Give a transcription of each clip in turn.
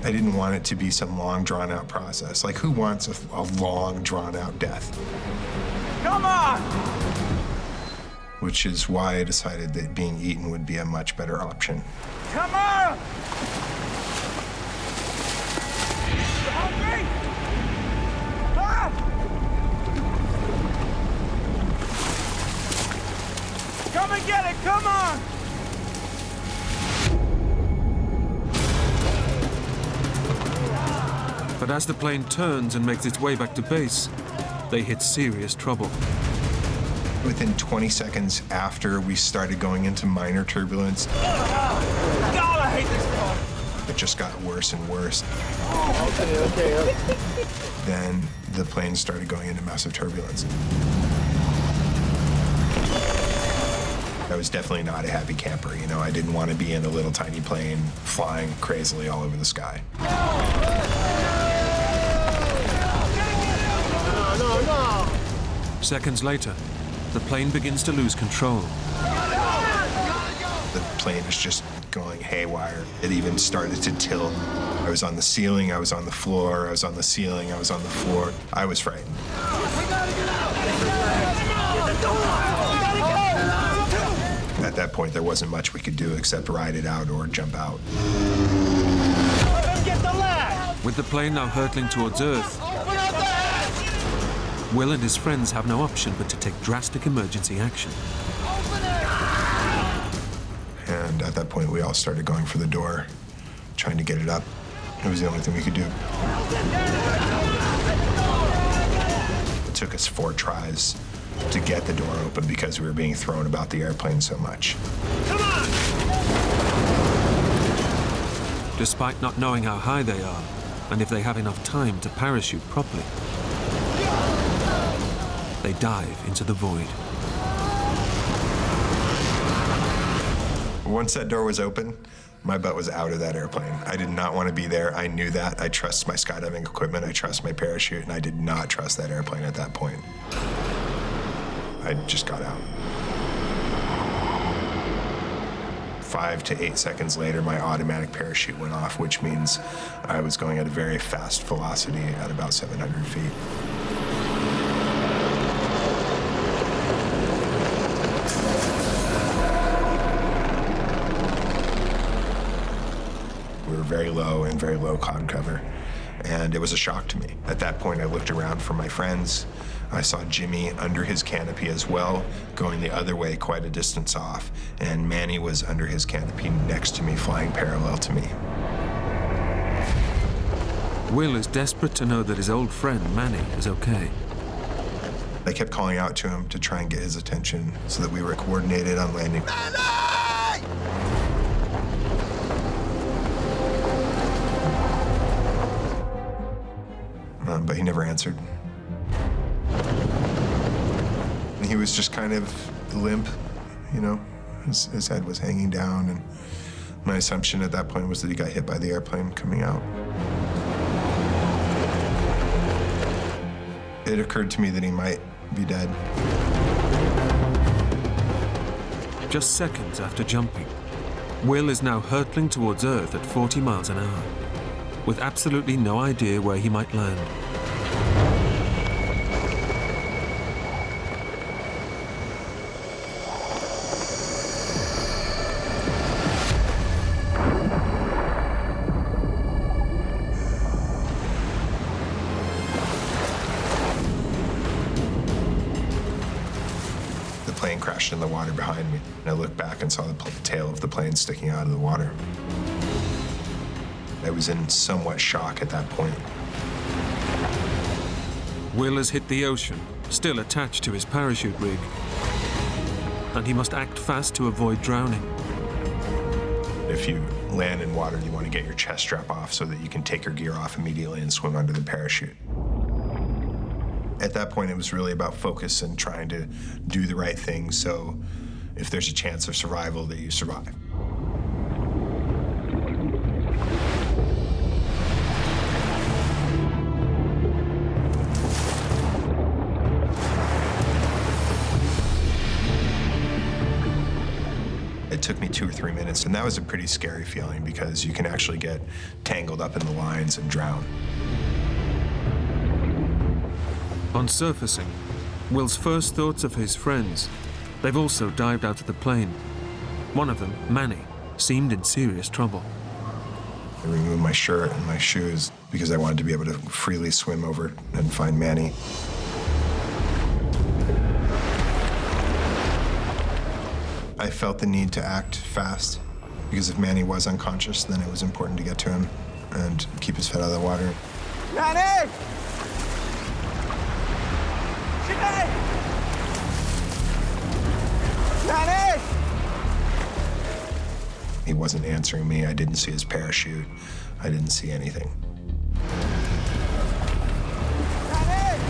I didn't want it to be some long, drawn-out process. Like, who wants a long, drawn-out death? Come on! Which is why I decided that being eaten would be a much better option. Come on! You hungry? Ah! Come and get it, come on! But as the plane turns and makes its way back to base, they hit serious trouble. Within 20 seconds after we started going into minor turbulence, God, I hate this car! it just got worse and worse. Okay. Then the plane started going into massive turbulence. I was definitely not a happy camper, you know. I didn't want to be in a little tiny plane flying crazily all over the sky. No. Seconds later, the plane begins to lose control. The plane is just going haywire. It even started to tilt. I was on the ceiling, I was on the floor, I was on the ceiling, I was on the floor. I was frightened. At that point, there wasn't much we could do except ride it out or jump out. Get the ladder! With the plane now hurtling towards Earth, Will and his friends have no option but to take drastic emergency action. And at that point, we all started going for the door, trying to get it up. It was the only thing we could do. It took us 4 tries to get the door open because we were being thrown about the airplane so much. Come on! Despite not knowing how high they are, and if they have enough time to parachute properly, they dive into the void. Once that door was open, my butt was out of that airplane. I did not want to be there. I knew that. I trust my skydiving equipment. I trust my parachute, and I did not trust that airplane at that point. I just got out. 5 to 8 seconds later, my automatic parachute went off, which means I was going at a very fast velocity at about 700 feet. We were very low and very low cloud cover, and it was a shock to me. At that point, I looked around for my friends. I saw Jimmy under his canopy as well, going the other way quite a distance off, and Manny was under his canopy next to me, flying parallel to me. Will is desperate to know that his old friend, Manny, is okay. I kept calling out to him to try and get his attention so that we were coordinated on landing. Manny! But he never answered. He was just kind of limp, you know. His head was hanging down, and my assumption at that point was that he got hit by the airplane coming out. It occurred to me that he might be dead. Just seconds after jumping, Will is now hurtling towards Earth at 40 miles an hour, with absolutely no idea where he might land. The plane crashed in the water behind me, and I looked back and saw the tail of the plane sticking out of the water. I was in somewhat shock at that point. Will has hit the ocean, still attached to his parachute rig, and he must act fast to avoid drowning. If you land in water, you want to get your chest strap off so that you can take your gear off immediately and swim under the parachute. At that point, it was really about focus and trying to do the right thing, so if there's a chance of survival, that you survive. At It took me 2 or 3 minutes, and that was a pretty scary feeling because you can actually get tangled up in the lines and drown. On surfacing, Will's first thoughts of his friends. They've also dived out of the plane. One of them, Manny, seemed in serious trouble. I removed my shirt and my shoes because I wanted to be able to freely swim over and find Manny. I felt the need to act fast because if Manny was unconscious, then it was important to get to him and keep his head out of the water. Manny! Manny! He wasn't answering me. I didn't see his parachute. I didn't see anything. Manny!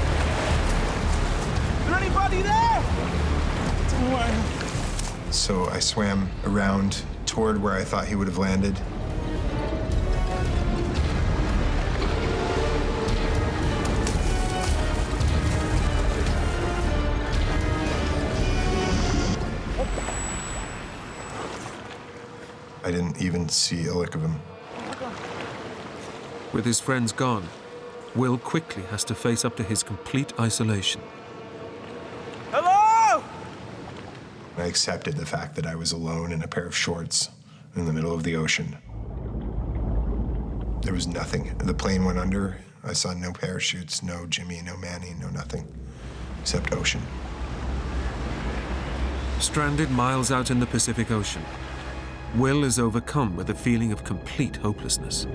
Is there anybody there? So I swam around toward where I thought he would have landed. I didn't even see a lick of him. With his friends gone, Will quickly has to face up to his complete isolation. Hello? I accepted the fact that I was alone in a pair of shorts in the middle of the ocean. There was nothing. The plane went under. I saw no parachutes, no Jimmy, no Manny, no nothing, except ocean. Stranded miles out in the Pacific Ocean, Will is overcome with a feeling of complete hopelessness.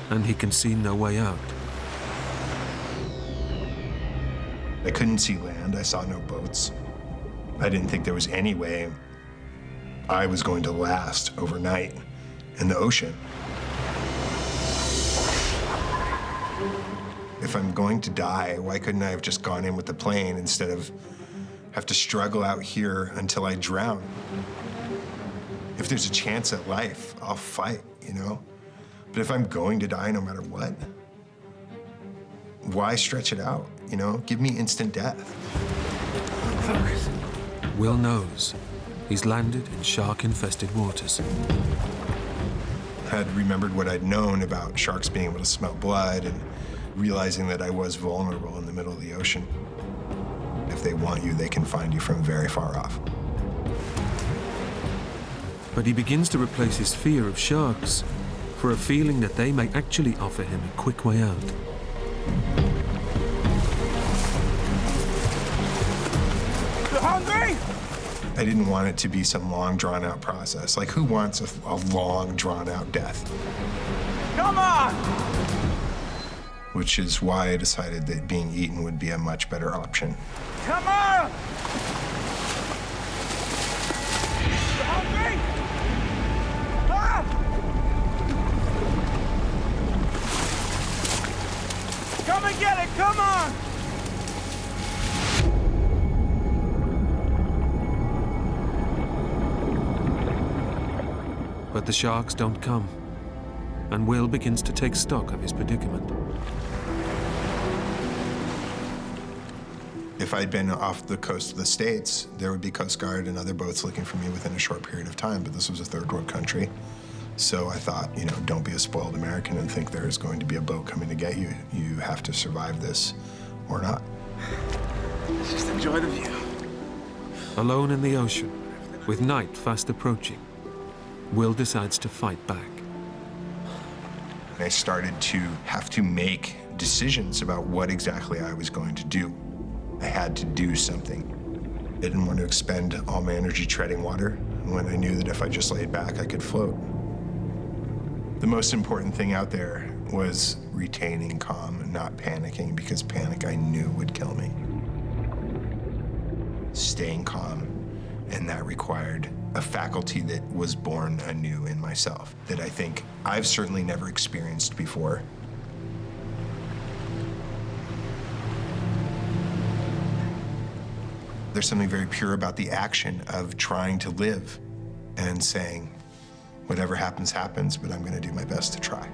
And he can see no way out. I couldn't see land. I saw no boats. I didn't think there was any way I was going to last overnight in the ocean. If I'm going to die, why couldn't I have just gone in with the plane instead of have to struggle out here until I drown? If there's a chance at life, I'll fight, you know? But if I'm going to die no matter what, why stretch it out, you know? Give me instant death. Will knows he's landed in shark-infested waters. I had remembered what I'd known about sharks being able to smell blood and realizing that I was vulnerable in the middle of the ocean. If they want you, they can find you from very far off. But he begins to replace his fear of sharks for a feeling that they may actually offer him a quick way out. You hungry? I didn't want it to be some long, drawn-out process. Like, who wants a long, drawn-out death? Come on! Which is why I decided that being eaten would be a much better option. Come on! You hungry? Ah! Come and get it, come on! But the sharks don't come, and Will begins to take stock of his predicament. If I'd been off the coast of the States, there would be Coast Guard and other boats looking for me within a short period of time, but this was a third world country. So I thought, you know, don't be a spoiled American and think there's going to be a boat coming to get you. You have to survive this or not. Let's just enjoy the view. Alone in the ocean, with night fast approaching, Will decides to fight back. I started to have to make decisions about what exactly I was going to do. I had to do something. I didn't want to expend all my energy treading water when I knew that if I just laid back, I could float. The most important thing out there was retaining calm and not panicking, because panic I knew would kill me. Staying calm, and that required a faculty that was born anew in myself, that I think I've certainly never experienced before. There's something very pure about the action of trying to live and saying, whatever happens, happens, but I'm going to do my best to try.